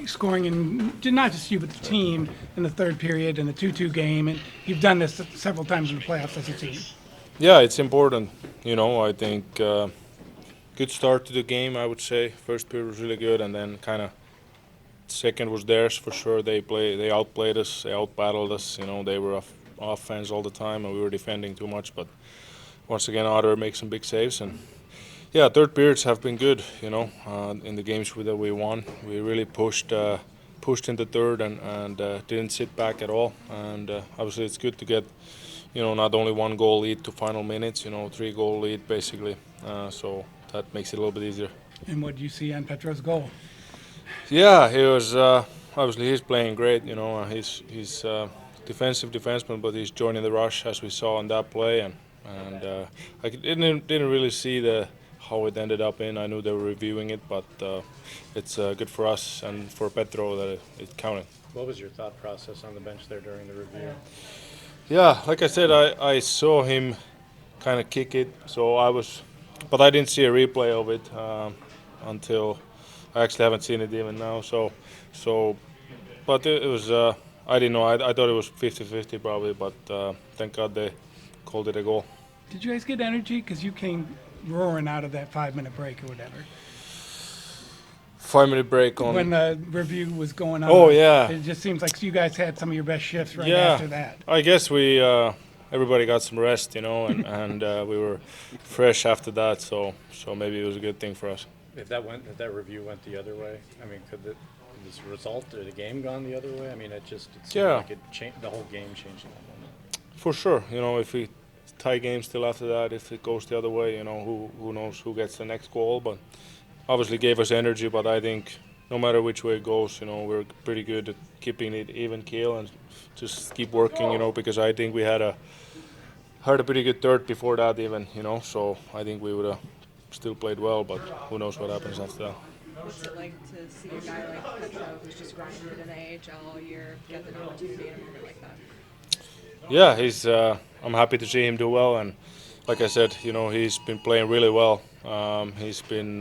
scoring in not just you but the team in the third period and the 2-2 game, and you've done this several times in the playoffs as a team. Yeah, it's important. I think good start to the game, I would say. First period was really good, and then kind of second was theirs for sure. They outplayed us, they outbattled us. They were offense all the time, and we were defending too much. But once again, Otter makes some big saves, and yeah, third periods have been good. In the games that we won, we really pushed in the third and didn't sit back at all. And obviously, it's good to get not only 1-goal lead to final minutes. 3-goal lead basically. So that makes it a little bit easier. And what do you see on Petro's goal? Yeah, he was obviously he's playing great. He's defensive defenseman, but he's joining the rush as we saw on that play, and I didn't really see how it ended up in. I knew they were reviewing it, but it's good for us and for Petro that it counted. What was your thought process on the bench there during the review? Yeah, like I said, I saw him kind of kick it, but I didn't see a replay of it until I actually haven't seen it even now. But it was I didn't know. I thought it was 50-50 probably, but thank God they called it a goal. Did you guys get energy because you came roaring out of that 5-minute break or whatever? 5-minute break on when the review was going on. Oh yeah, it just seems like you guys had some of your best shifts right after that. I guess we everybody got some rest, and we were fresh after that, so maybe it was a good thing for us. If that review went the other way, I mean, could this result or the game gone the other way? I mean, it seemed like it changed, the whole game changed in that moment. For sure, if we tie game still after that, if it goes the other way, who knows who gets the next goal, but obviously gave us energy. But I think no matter which way it goes, we're pretty good at keeping it even keel and just keep working, because I think we had a pretty good third before that even, so I think we would have still played well, but who knows what happens after that. What's it like to see a guy like Petro, who's just grinding in the AHL all year, get the opportunity in a moment like that? Yeah, I'm happy to see him do well, and like I said, he's been playing really well. He's been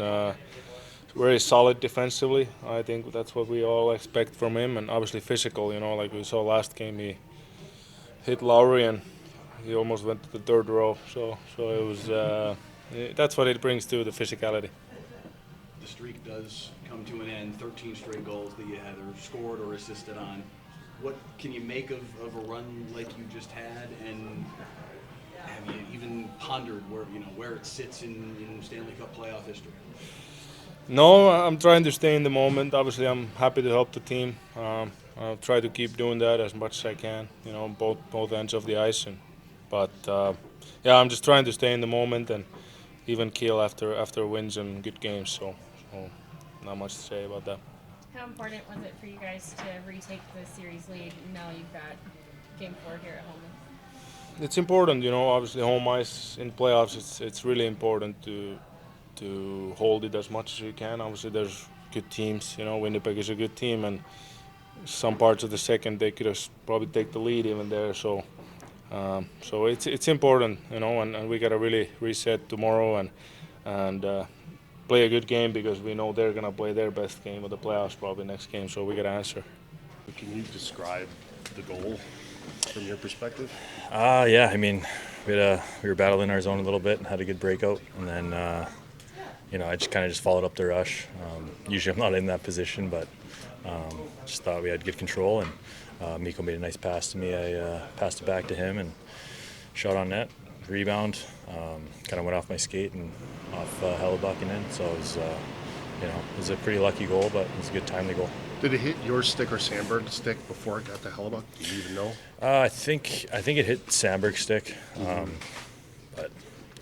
very solid defensively. I think that's what we all expect from him, and obviously physical. Like we saw last game, he hit Lowry and he almost went to the third row. So it was. That's what it brings to the physicality. The streak does come to an end. 13 straight goals that you either scored or assisted on. What can you make of a run like you just had, and have you even pondered where it sits in Stanley Cup playoff history? No, I'm trying to stay in the moment. Obviously, I'm happy to help the team. I'll try to keep doing that as much as I can. Both ends of the ice, but I'm just trying to stay in the moment and even keel after wins and good games. So not much to say about that. How important was it for you guys to retake the series lead? Now you've got Game 4 here at home. It's important, obviously home ice in playoffs. It's really important to hold it as much as you can. Obviously there's good teams. Winnipeg is a good team, and some parts of the second they could have probably take the lead even there. So it's important, and we got to really reset tomorrow and play a good game, because we know they're gonna play their best game of the playoffs probably next game. So we got to answer. Can you describe the goal from your perspective? Yeah, I mean, we were battling our zone a little bit and had a good breakout, and then I just kind of followed up the rush. Usually I'm not in that position, but just thought we had good control, and Mikko made a nice pass to me. I passed it back to him and shot on net, rebound, kind of went off my skate and off Hellebuck and in. So it was a pretty lucky goal, but it was a good timely goal. Did it hit your stick or Sandberg's stick before it got to Hellebuck? Do you even know? I think it hit Sandberg's stick, but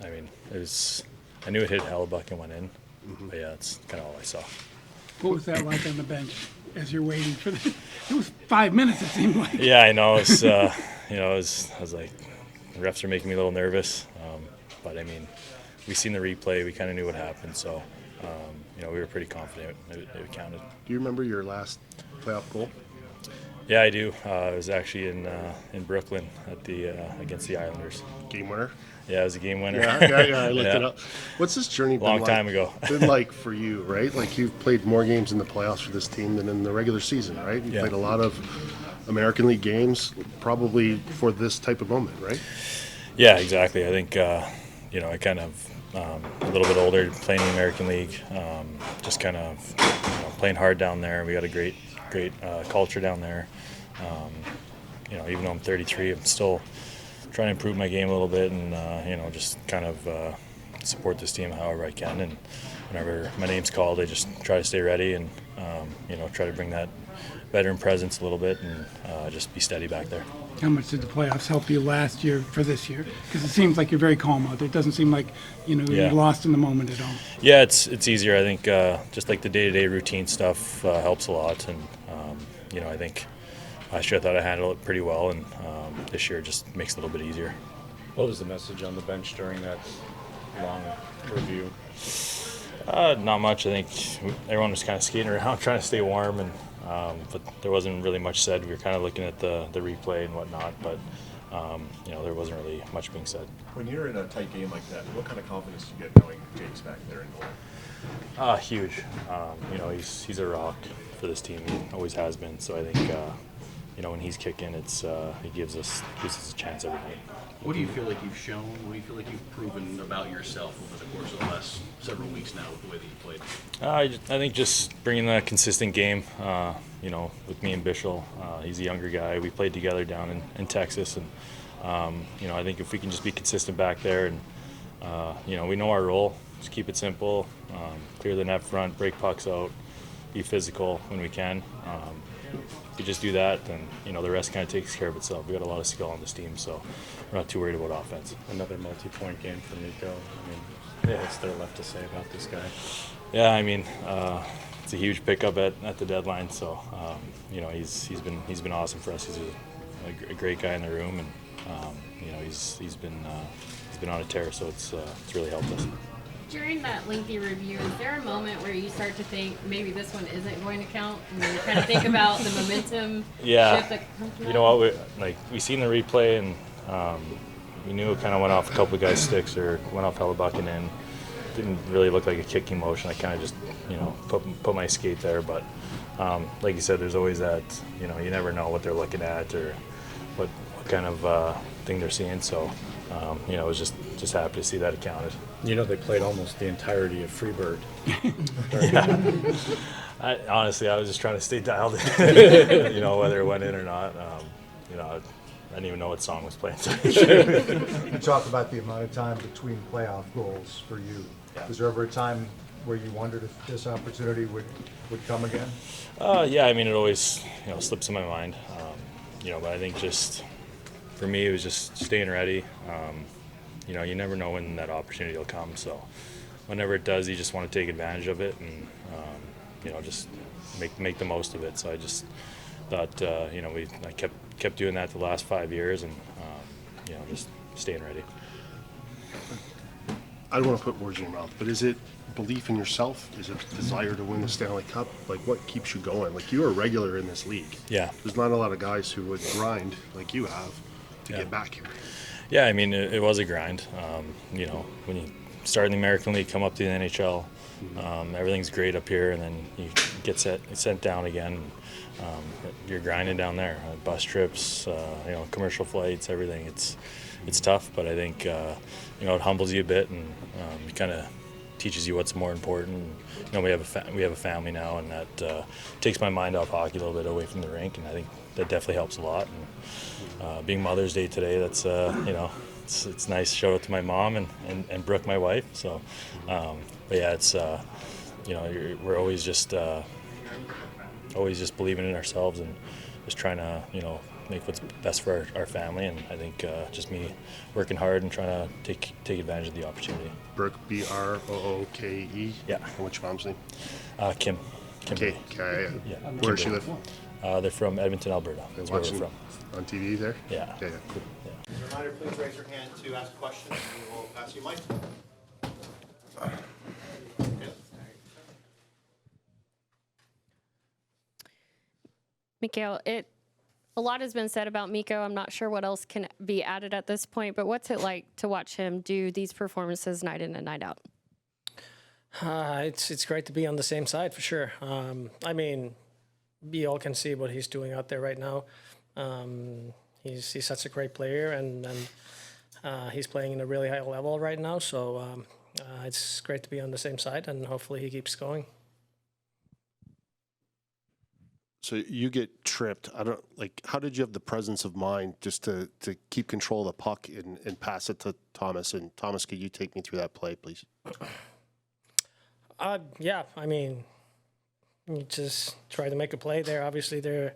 I mean I knew it hit Hellebuck and went in. But yeah, that's kind of all I saw. What was that like on the bench as you're waiting for the? It was 5 minutes. It seemed like. Yeah, I know. It was, I was like, the refs are making me a little nervous, but I mean, we seen the replay. We kind of knew what happened, so we were pretty confident it counted. Do you remember your last playoff goal? Yeah, I do. I was actually in Brooklyn at the against the Islanders. Game winner. Yeah, it was a game winner. Yeah. I looked Yeah. it up. What's this journey been Long like? time ago. Been like for you, right? Like you've played more games in the playoffs for this team than in the regular season, right? You Yeah. played a lot of American League games, probably for this type of moment, right? Yeah, exactly. I think I kind of a little bit older, playing in the American League, just kind of playing hard down there. We got a great culture down there. Even though I'm 33, I'm still trying to improve my game a little bit, and just kind of support this team however I can. And whenever my name's called, I just try to stay ready and try to bring that veteran presence a little bit and just be steady back there. How much did the playoffs help you last year for this year? Because it seems like you're very calm out there. It doesn't seem like Yeah. you're lost in the moment at all. Yeah, it's easier. I think just like the day-to-day routine stuff helps a lot, and I think last year I thought I handled it pretty well, and this year just makes it a little bit easier. What was the message on the bench during that long review? Not much. I think everyone was kind of skating around trying to stay warm, and but there wasn't really much said. We were kind of looking at the replay and whatnot, but there wasn't really much being said. When you're in a tight game like that, what kind of confidence do you get knowing Jake's back there in goal? Huge. He's a rock for this team. He always has been. So I think when he's kicking, he gives us a chance every night. What do you feel like you've shown? What do you feel like you've proven about yourself over the course of the last several weeks now with the way that you played? I think just bringing that consistent game, with me and Bishel. He's a younger guy. We played together down in Texas, and I think if we can just be consistent back there, and we know our role. Just keep it simple, clear the net front, break pucks out, be physical when we can. If we just do that, then the rest kind of takes care of itself. We got a lot of skill on this team, so we're not too worried about offense. Another multi-point game for Nico. I mean, what's there left to say about this guy? Yeah, I mean, it's a huge pickup at the deadline. So he's been awesome for us. He's a great guy in the room, and he's been on a tear. So it's really helped us. During that lengthy review, is there a moment where you start to think maybe this one isn't going to count, and you kind of think about the momentum shift that comes from You know what? We seen the replay, and we knew it kind of went off a couple of guys' sticks or went off Hellebuck and in. Didn't really look like a kicking motion. I kind of just put my skate there, but like you said, there's always that you never know what they're looking at or what kind of thing they're seeing. So I was just happy to see that it counted. They played almost the entirety of Freebird. Honestly, I was just trying to stay dialed in, whether it went in or not. I didn't even know what song was playing. You talk about the amount of time between playoff goals for you. Yeah. Was there ever a time where you wondered if this opportunity would come again? Yeah, I mean, it always slips in my mind. But I think just for me, it was just staying ready. You never know when that opportunity will come. So whenever it does, you just want to take advantage of it and just make the most of it. So I just thought I kept doing that the last 5 years, and just staying ready. I don't want to put words in your mouth, but is it belief in yourself? Is it desire to win the Stanley Cup? Like, what keeps you going? Like, you're a regular in this league. Yeah. There's not a lot of guys who would grind like you have to get back here. Yeah, I mean, it was a grind. When you start in the American League, come up to the NHL, everything's great up here, and then you get sent down again. You're grinding down there. Bus trips, commercial flights, everything. It's tough, but I think it humbles you a bit, and it kind of teaches you what's more important. We have a family now, and that takes my mind off hockey a little bit away from the rink, and I think that definitely helps a lot. And being Mother's Day today, that's it's nice. Shout out to my mom and Brooke, my wife. So, but yeah, it's we're always just believing in ourselves and just trying to make what's best for our family. And I think just me working hard and trying to take advantage of the opportunity. Brooke, Brooke. Yeah. And what's your mom's name? Kim. Okay. Yeah. Where does she live? They're from Edmonton, Alberta. That's where we're Watching from. on TV there? Yeah. Yeah, cool. As a reminder, please raise your hand to ask a question, and we will pass you a mic. Mikhail, it A lot has been said about Mikko. I'm not sure what else can be added at this point, but what's it like to watch him do these performances night in and night out? It's great to be on the same side for sure. I mean, we all can see what he's doing out there right now. He's such a great player, and he's playing in a really high level right now. So it's great to be on the same side, and hopefully he keeps going. So you get tripped. How did you have the presence of mind just to keep control of the puck and pass it to Thomas? And Thomas, could you take me through that play, please? Yeah, I mean, you just try to make a play there. Obviously, they're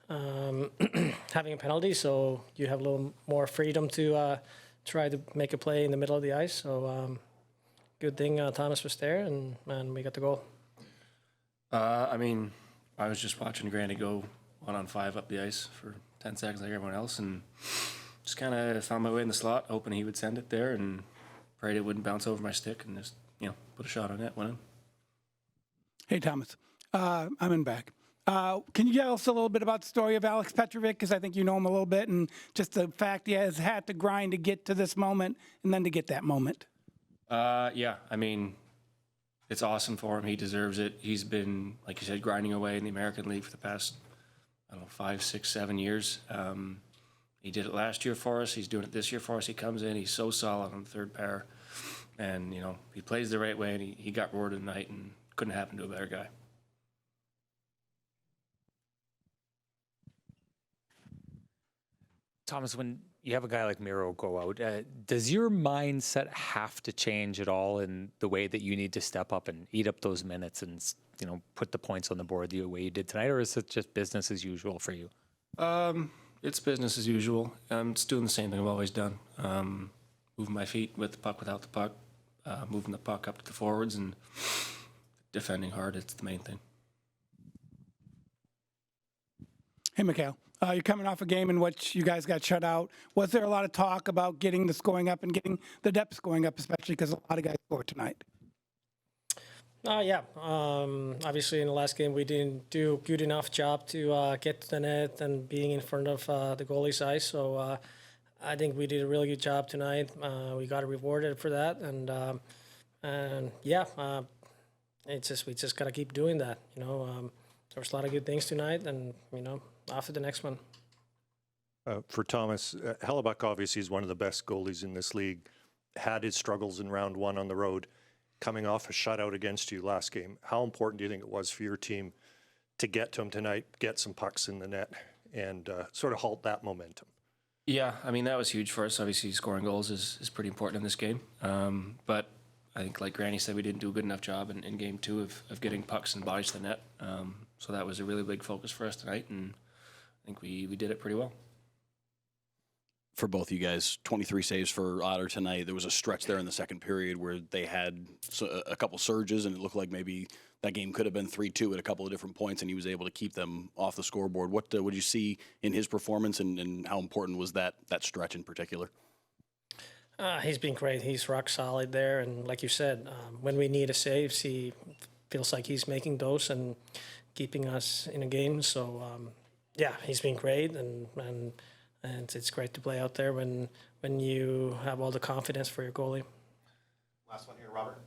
having a penalty, so you have a little more freedom to try to make a play in the middle of the ice. So good thing Thomas was there, and we got the goal. I mean, I was just watching Granny go 1-on-5 up the ice for 10 seconds like everyone else, and just kind of found my way in the slot, hoping he would send it there, and prayed it wouldn't bounce over my stick, and just, put a shot on net, went in. Hey, Thomas. I'm in back. Can you tell us a little bit about the story of Alex Petravic? Because I think you know him a little bit, and just the fact he has had to grind to get to this moment and then to get that moment. Yeah, I mean, it's awesome for him. He deserves it. He's been, like you said, grinding away in the American League for the past, 5, 6, 7 years. He did it last year for us. He's doing it this year for us. He comes in. He's so solid on the third pair. And, he plays the right way, and he got rewarded tonight, and couldn't happen to a better guy. Thomas, when you have a guy like Miro go out, does your mindset have to change at all in the way that you need to step up and eat up those minutes and, put the points on the board the way you did tonight, or is it just business as usual for you? It's business as usual. I'm just doing the same thing I've always done. Moving my feet with the puck, without the puck, moving the puck up to the forwards, and defending hard. It's the main thing. Hey, Mikhail. You're coming off a game in which you guys got shut out. Was there a lot of talk about getting the scoring up and getting the depth going up, especially because a lot of guys scored tonight? Yeah. Obviously, in the last game, we didn't do a good enough job to get to the net and being in front of the goalie's eyes. So I think we did a really good job tonight. We got rewarded for that, and yeah, it's just we just gotta keep doing that. There was a lot of good things tonight, and off to the next one. For Thomas, Hellebuck obviously is one of the best goalies in this league. Had his struggles in round one on the road, coming off a shutout against you last game. How important do you think it was for your team to get to him tonight, get some pucks in the net, and sort of halt that momentum? Yeah, I mean, that was huge for us. Obviously, scoring goals is pretty important in this game. But I think, like Granny said, we didn't do a good enough job in game two of getting pucks and bodies to the net. So that was a really big focus for us tonight, and I think we did it pretty well. For both you guys, 23 saves for Otter tonight. There was a stretch there in the second period where they had a couple surges, and it looked like maybe that game could have been 3-2 at a couple of different points, and he was able to keep them off the scoreboard. What would you see in his performance, and how important was that stretch in particular? He's been great. He's rock solid there, and like you said, when we need a saves, he feels like he's making those and keeping us in a game. So yeah, he's been great, and it's great to play out there when you have all the confidence for your goalie. Last one here, Robert.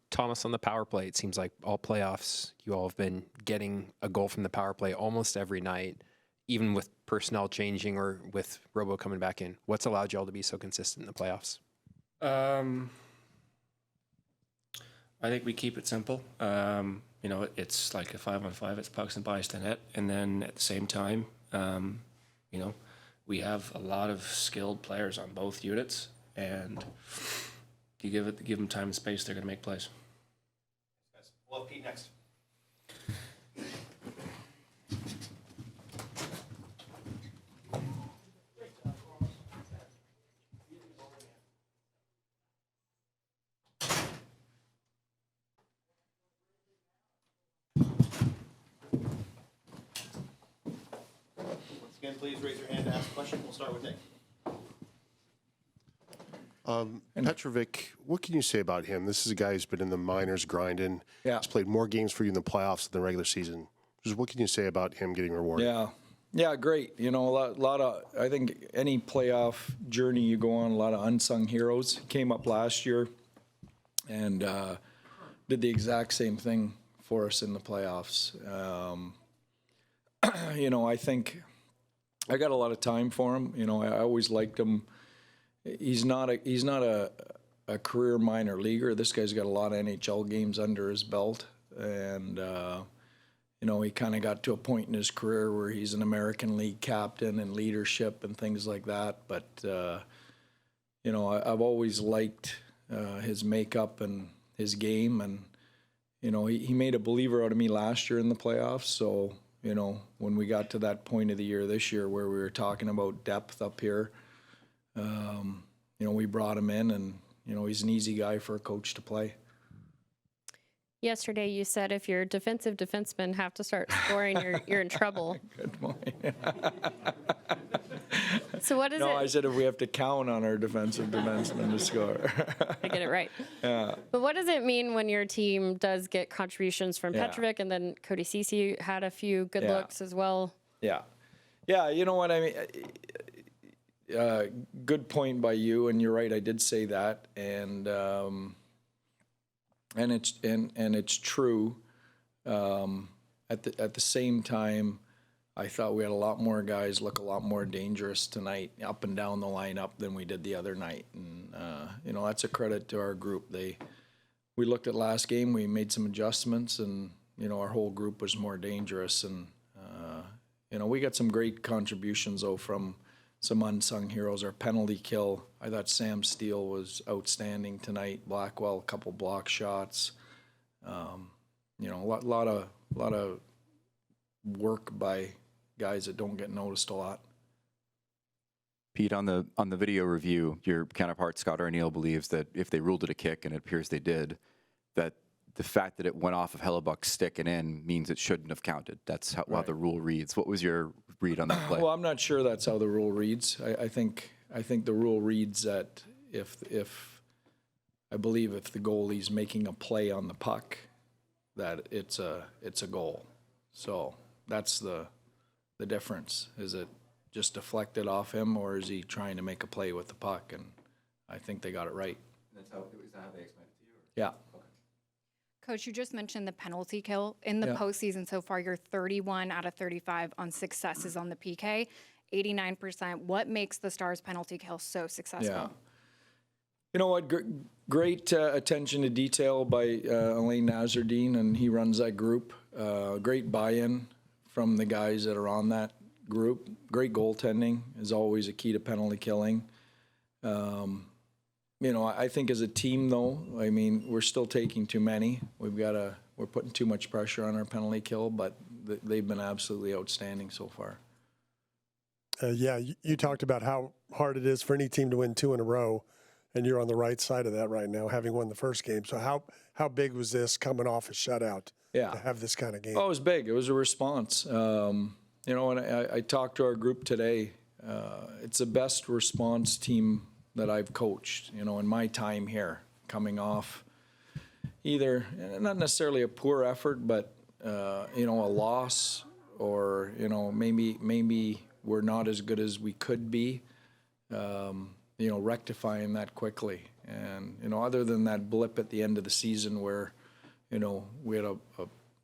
Thomas, on the power play, it seems like all playoffs, you all have been getting a goal from the power play almost every night, even with personnel changing or with Robo coming back in. What's allowed you all to be so consistent in the playoffs? I think we keep it simple. It's like a 5-on-5. It's pucks and bodies to net. And then at the same time, we have a lot of skilled players on both units, and you give them time and space, they're going to make plays. We'll have Pete next. Again, please raise your hand to ask a question. We'll start with Nick. Petravic, what can you say about him? This is a guy who's been in the minors grinding. Yeah. He's played more games for you in the playoffs than the regular season. Just what can you say about him getting rewarded? Yeah, great. You know, a lot of, I think any playoff journey you go on, a lot of unsung heroes came up last year and did the exact same thing for us in the playoffs. You know, I think I got a lot of time for him. You know, I always liked him. He's not a career minor leaguer. This guy's got a lot of NHL games under his belt, and you know, he kind of got to a point in his career where he's an American League captain and leadership and things like that. But you know, I've always liked his makeup and his game, and you know, he made a believer out of me last year in the playoffs. So you know, when we got to that point of the year this year where we were talking about depth up here, you know, we brought him in, and you know, he's an easy guy for a coach to play. Yesterday, you said if your defensive defensemen have to start scoring, you're in trouble. Good point. So what is it? No, I said if we have to count on our defensive defensemen to score. I get it right. Yeah. But what does it mean when your team does get contributions from Yeah. Petravic, and then Cody Ceci had a few good Yeah. looks as well? Yeah. Yeah, you know what I mean? Good point by you, and you're right, I did say that. And it's true. At the same time, I thought we had a lot more guys look a lot more dangerous tonight up and down the lineup than we did the other night. And you know, that's a credit to our group. We looked at last game, we made some adjustments, and you know, our whole group was more dangerous. And you know, we got some great contributions though from some unsung heroes. Our penalty kill, I thought Sam Steele was outstanding tonight. Blackwell, a couple block shots. You know, a lot of work by guys that don't get noticed a lot. Pete, on the video review, your counterpart Scott Arneal believes that if they ruled it a kick, and it appears they did, that the fact that it went off of Hellebuck's stick and in means it shouldn't have counted. That's how the rule reads. What was your read on that play? Well, I'm not sure that's how the rule reads. I think the rule reads that if I believe if the goalie's making a play on the puck, that it's a goal. So that's the difference. Is it just deflected off him, or is he trying to make a play with the puck? And I think they got it right. Is that how they explained it to you? Yeah. Coach, you just mentioned the penalty kill. In the Yeah. postseason so far, you're 31 out of 35 on successes on the PK, 89%. What makes the Stars penalty kill so successful? Yeah. You know what? Great attention to detail by Elaine Nazardine, and he runs that group. Great buy-in from the guys that are on that group. Great goaltending is always a key to penalty killing. You know, I think as a team, though, I mean, we're still taking too many. We're putting too much pressure on our penalty kill, but they've been absolutely outstanding so far. Yeah, you talked about how hard it is for any team to win 2 in a row, and you're on the right side of that right now, having won the first game. So how big was this coming off a shutout to have this kind of game? Oh, it was big. It was a response. You know, and I talked to our group today. It's the best response team that I've coached, you know, in my time here, coming off either, not necessarily a poor effort, but, you know, a loss, or, you know, maybe we're not as good as we could be, you know, rectifying that quickly. And, you know, other than that blip at the end of the season where, you know,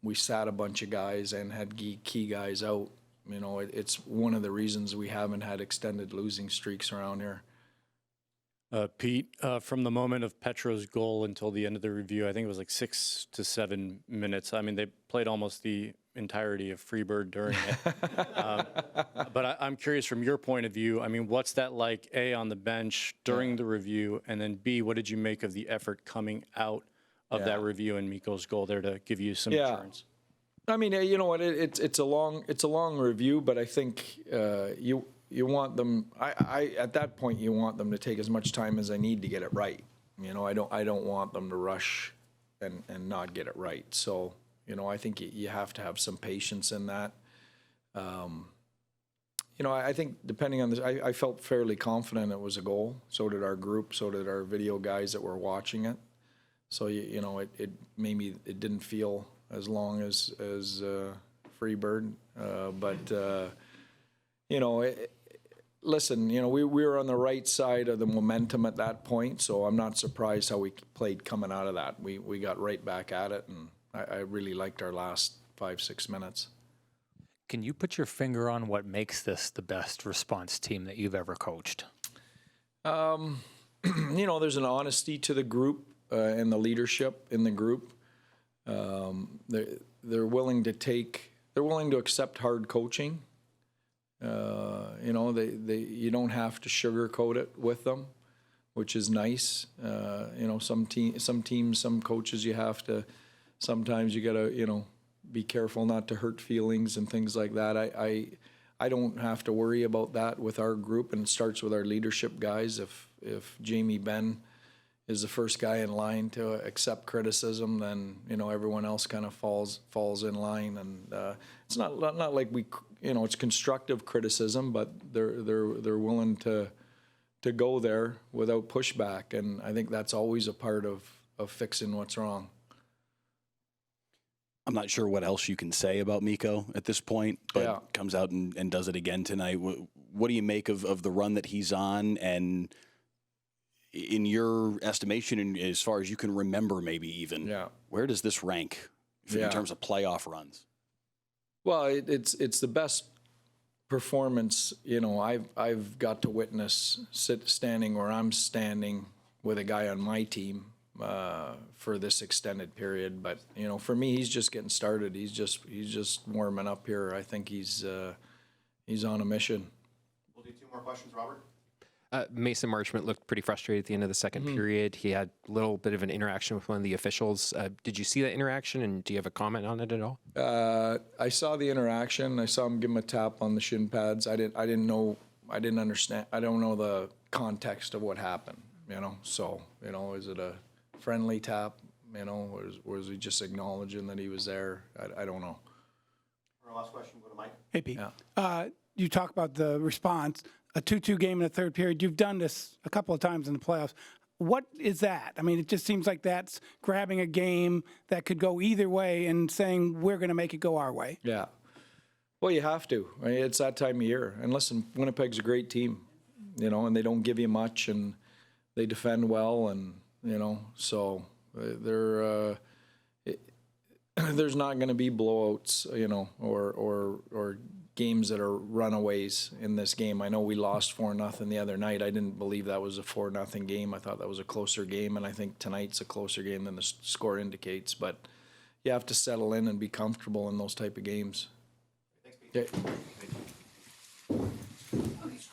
we sat a bunch of guys and had key guys out, you know, it's one of the reasons we haven't had extended losing streaks around here. Pete, from the moment of Petro's goal until the end of the review, I think it was like 6 to 7 minutes. I mean, they played almost the entirety of Freebird during it. But I'm curious from your point of view, I mean, what's that like, A, on the bench during the review, and then B, what did you make of the effort coming out of that review and Mikko's goal there to give you some assurance? I mean, you know what, it's a long review, but I think you want them. I at that point you want them to take as much time as they need to get it right. You know, I don't want them to rush and not get it right. So, you know, I think you have to have some patience in that. You know, I think depending on this, I felt fairly confident it was a goal. So did our group. So did our video guys that were watching it. So you know, it maybe it didn't feel as long as Freebird, but you know, listen, you know, we were on the right side of the momentum at that point, so I'm not surprised how we played coming out of that. We got right back at it, and I really liked our last 5-6 minutes. Can you put your finger on what makes this the best response team that you've ever coached? You know, there's an honesty to the group and the leadership in the group. They're willing to accept hard coaching. You know, you don't have to sugarcoat it with them, which is nice. You know, some teams, some coaches, sometimes you gotta, you know, be careful not to hurt feelings and things like that. I don't have to worry about that with our group, and it starts with our leadership guys. If Jamie Benn is the first guy in line to accept criticism, then, you know, everyone else kind of falls in line. And it's not like we, you know, it's constructive criticism, but they're willing to go there without pushback, and I think that's always a part of fixing what's wrong. I'm not sure what else you can say about Mikko at this point, but comes out and does it again tonight. What do you make of the run that he's on, and in your estimation, and as far as you can remember, maybe even, where does this rank in terms of playoff runs? Well, it's the best performance, you know, I've got to witness standing where I'm standing with a guy on my team for this extended period. But, you know, for me, he's just getting started. He's just warming up here. I think he's on a mission. We'll do 2 more questions, Robert. Mason Marchment looked pretty frustrated at the end of the second period. He had a little bit of an interaction with one of the officials. Did you see that interaction, and do you have a comment on it at all? I saw the interaction. I saw him give him a tap on the shin pads. I didn't understand. I don't know the context of what happened, you know. So, you know, is it a friendly tap, you know, or was he just acknowledging that he was there? I don't know. Our last question, go to Mike. Hey, Pete. You talk about the response, a 2-2 game in the third period. You've done this a couple of times in the playoffs. What is that? I mean, it just seems like that's grabbing a game that could go either way and saying, we're going to make it go our way. Yeah. Well, you have to. I mean, it's that time of year. And listen, Winnipeg's a great team, you know, and they don't give you much, and they defend well, and, you know, so there's not going to be blowouts, you know, or games that are runaways in this game. I know we lost 4-0 the other night. I didn't believe that was a 4-0 game. I thought that was a closer game, and I think tonight's a closer game than the score indicates. But you have to settle in and be comfortable in those type of games. Thanks, Pete. Okay.